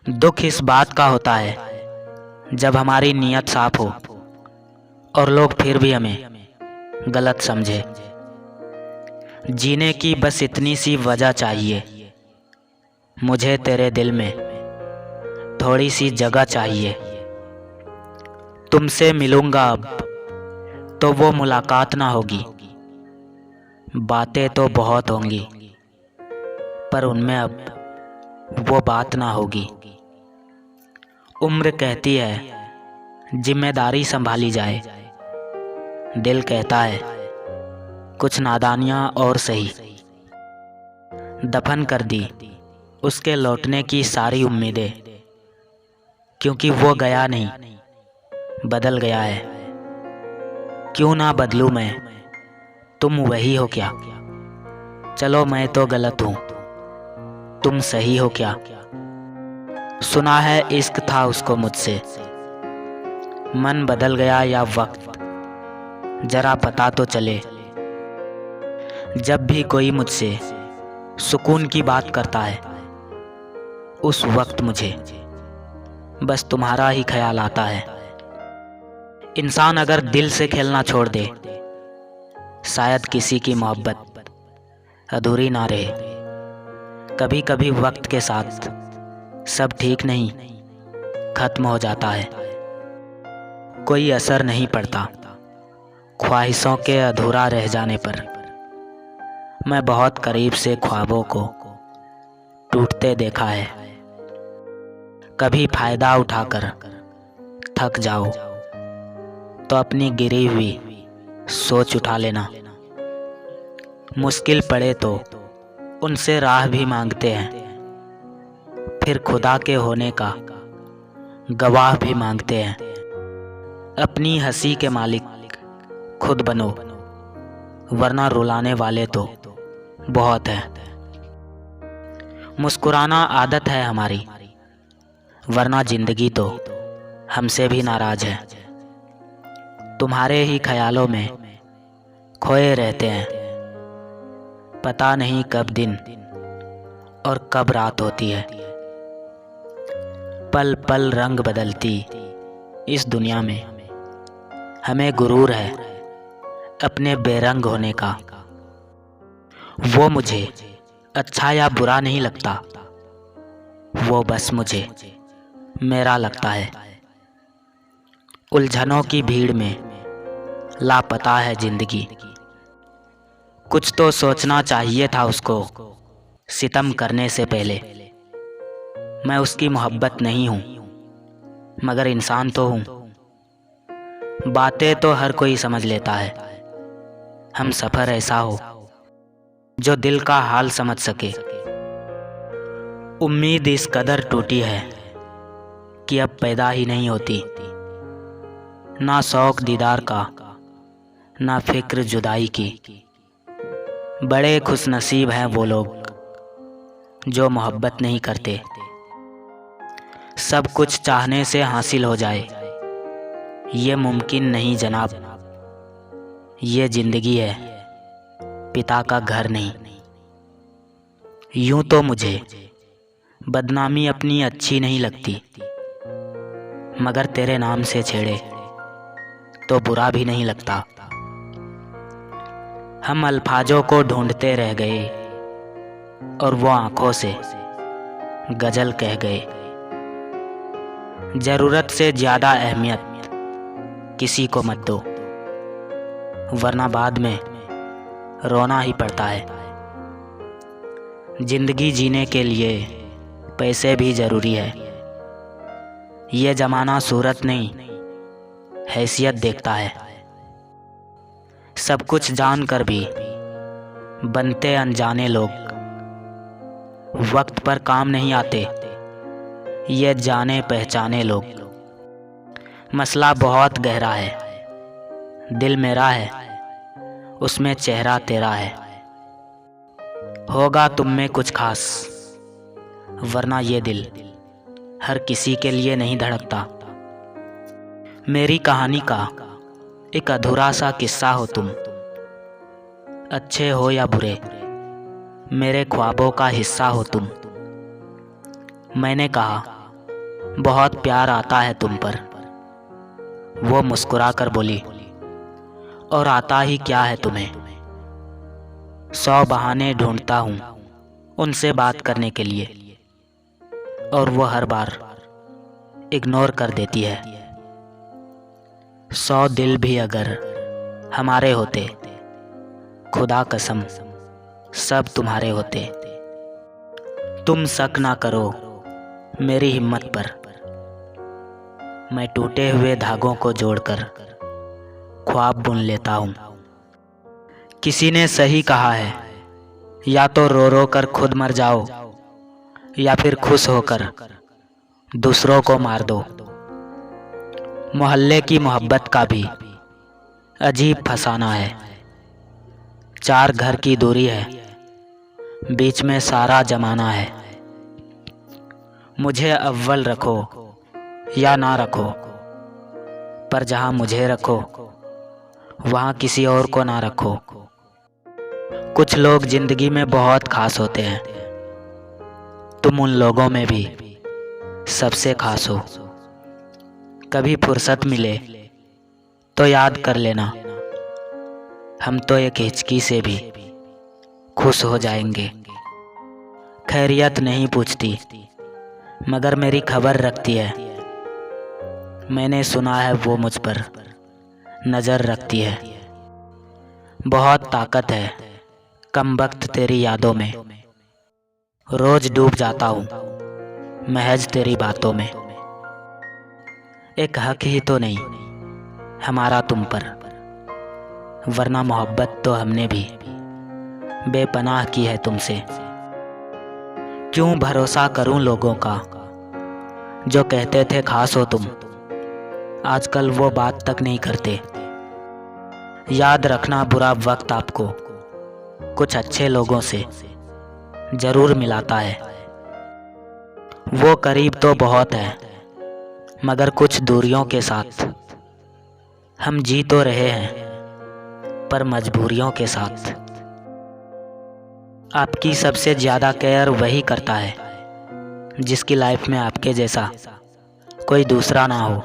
दुख इस बात का होता है जब हमारी नीयत साफ हो और लोग फिर भी हमें गलत समझे। जीने की बस इतनी सी वजह चाहिए, मुझे तेरे दिल में थोड़ी सी जगह चाहिए। तुमसे मिलूंगा अब तो वो मुलाकात ना होगी, बातें तो बहुत होंगी पर उनमें अब वो बात ना होगी। उम्र कहती है जिम्मेदारी संभाली जाए, दिल कहता है कुछ नादानियाँ और सही। दफन कर दी उसके लौटने की सारी उम्मीदें, क्योंकि वो गया नहीं बदल गया है। क्यों ना बदलूं मैं, तुम वही हो क्या? चलो मैं तो गलत हूँ, तुम सही हो क्या? सुना है इश्क था उसको मुझसे, मन बदल गया या वक्त, जरा पता तो चले। जब भी कोई मुझसे सुकून की बात करता है, उस वक्त मुझे बस तुम्हारा ही ख्याल आता है। इंसान अगर दिल से खेलना छोड़ दे, शायद किसी की मोहब्बत अधूरी ना रहे। कभी कभी वक्त के साथ सब ठीक नहीं खत्म हो जाता है, कोई असर नहीं पड़ता ख्वाहिशों के अधूरा रह जाने पर। मैं बहुत करीब से ख्वाबों को टूटते देखा है। कभी फायदा उठाकर थक जाओ तो अपनी गिरी हुई सोच उठा लेना। मुश्किल पड़े तो उनसे राह भी मांगते हैं, फिर खुदा के होने का गवाह भी मांगते हैं। अपनी हंसी के मालिक खुद बनो, वरना रुलाने वाले तो बहुत हैं। मुस्कुराना आदत है हमारी, वरना जिंदगी तो हमसे भी नाराज है। तुम्हारे ही ख्यालों में खोए रहते हैं, पता नहीं कब दिन और कब रात होती है। पल पल रंग बदलती इस दुनिया में हमें गुरूर है अपने बेरंग होने का। वो मुझे अच्छा या बुरा नहीं लगता, वो बस मुझे मेरा लगता है। उलझनों की भीड़ में लापता है जिंदगी, कुछ तो सोचना चाहिए था उसको सितम करने से पहले। मैं उसकी मोहब्बत नहीं हूँ, मगर इंसान तो हूँ। बातें तो हर कोई समझ लेता है, हम सफ़र ऐसा हो जो दिल का हाल समझ सके। उम्मीद इस कदर टूटी है कि अब पैदा ही नहीं होती, ना शौक दीदार का ना फिक्र जुदाई की। बड़े खुशनसीब हैं वो लोग जो मोहब्बत नहीं करते। सब कुछ चाहने से हासिल हो जाए ये मुमकिन नहीं जनाब, ये जिंदगी है पिता का घर नहीं। यूं तो मुझे बदनामी अपनी अच्छी नहीं लगती, मगर तेरे नाम से छेड़े तो बुरा भी नहीं लगता। हम अल्फाजों को ढूंढते रह गए और वो आंखों से गजल कह गए। ज़रूरत से ज़्यादा अहमियत किसी को मत दो, वरना बाद में रोना ही पड़ता है। जिंदगी जीने के लिए पैसे भी ज़रूरी है, ये ज़माना सूरत नहीं हैसियत देखता है। सब कुछ जान कर भी बनते अनजाने लोग, वक्त पर काम नहीं आते ये जाने पहचाने लोग। मसला बहुत गहरा है, दिल मेरा है उसमें चेहरा तेरा है। होगा तुम में कुछ खास, वरना ये दिल हर किसी के लिए नहीं धड़कता। मेरी कहानी का एक अधूरा सा किस्सा हो तुम, अच्छे हो या बुरे मेरे ख्वाबों का हिस्सा हो तुम। मैंने कहा बहुत प्यार आता है तुम पर। वो मुस्कुरा कर बोली, और आता ही क्या है तुम्हें। 100 बहाने ढूंढता हूँ उनसे बात करने के लिए, और वो हर बार इग्नोर कर देती है। 100 दिल भी अगर हमारे होते, खुदा कसम सब तुम्हारे होते। तुम शक ना करो मेरी हिम्मत पर, मैं टूटे हुए धागों को जोड़कर ख्वाब बुन लेता हूँ। किसी ने सही कहा है, या तो रो रो कर खुद मर जाओ, या फिर खुश होकर दूसरों को मार दो। मोहल्ले की मोहब्बत का भी अजीब फसाना है। 4 घर की दूरी है, बीच में सारा जमाना है। मुझे अव्वल रखो या ना रखो, पर जहाँ मुझे रखो वहाँ किसी और को ना रखो। कुछ लोग जिंदगी में बहुत खास होते हैं, तुम उन लोगों में भी सबसे खास हो। कभी फुर्सत मिले तो याद कर लेना, हम तो एक हिचकी से भी खुश हो जाएंगे। खैरियत नहीं पूछती मगर मेरी खबर रखती है। मैंने सुना है वो मुझ पर नज़र रखती है। बहुत ताकत है कम वक्त तेरी यादों में, रोज डूब जाता हूँ महज तेरी बातों में। एक हक ही तो नहीं हमारा तुम पर, वरना मोहब्बत तो हमने भी बेपनाह की है तुमसे। क्यों भरोसा करूं लोगों का जो कहते थे खास हो तुम, आजकल वो बात तक नहीं करते। याद रखना बुरा वक्त आपको कुछ अच्छे लोगों से जरूर मिलाता है। वो करीब तो बहुत है मगर कुछ दूरियों के साथ। हम जी तो रहे हैं पर मजबूरियों के साथ। आपकी सबसे ज़्यादा केयर वही करता है जिसकी लाइफ में आपके जैसा कोई दूसरा ना हो।